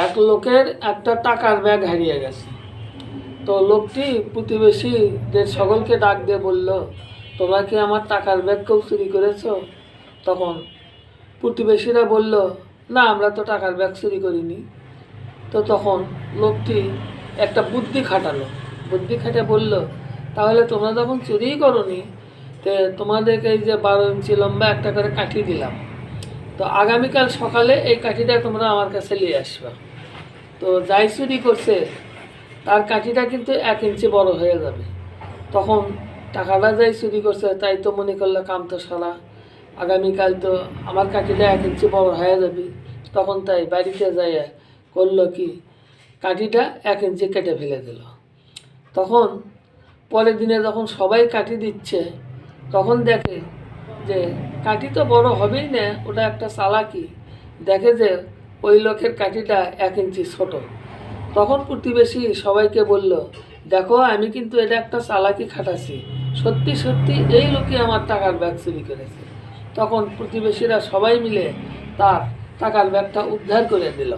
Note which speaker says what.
Speaker 1: এক লোকের একটা টাকার ব্যাগ হারিয়ে গেছে। তো লোকটি প্রতিবেশীদের সকলকে ডাক দিয়ে বলল, তোমরা কি আমার টাকার ব্যাগ কেউ চুরি করেছো? তখন প্রতিবেশীরা বলল, না, আমরা তো টাকার ব্যাগ চুরি করিনি। তো তখন লোকটি একটা বুদ্ধি খাটালো, বুদ্ধি খাটে বলল, তাহলে তোমরা যখন চুরিই করোনি, তো তোমাদেরকে এই যে 12 ইঞ্চি লম্বা একটা করে কাঠি দিলাম, তো আগামীকাল সকালে এই কাঠিটা তোমরা আমার কাছে নিয়ে আসবে। তো যাই চুরি করছে তার কাঠিটা কিন্তু 1 ইঞ্চি বড় হয়ে যাবে। তখন টাকাটা যাই চুরি করছে তাই তো মনে করলো, কাম তো সারা, আগামীকাল তো আমার কাঠিটা 1 ইঞ্চি বড় হয়ে যাবে। তখন তাই বাড়িতে যাই করলো কি, কাঠিটা 1 ইঞ্চি কেটে ফেলে দিল। তখন পরের দিনে যখন সবাই কাঠি দিচ্ছে, তখন দেখে যে কাঠি তো বড় হবেই না, ওটা একটা চালাকি। দেখে যে ওই লোকের কাঠিটা 1 ইঞ্চি ছোট। তখন প্রতিবেশী সবাইকে বলল, দেখো আমি কিন্তু এটা একটা চালাকি খাটাচ্ছি, সত্যি সত্যি এই লোকই আমার টাকার ব্যাগ চুরি করেছে। তখন প্রতিবেশীরা সবাই মিলে তার টাকার ব্যাগটা উদ্ধার করে দিল।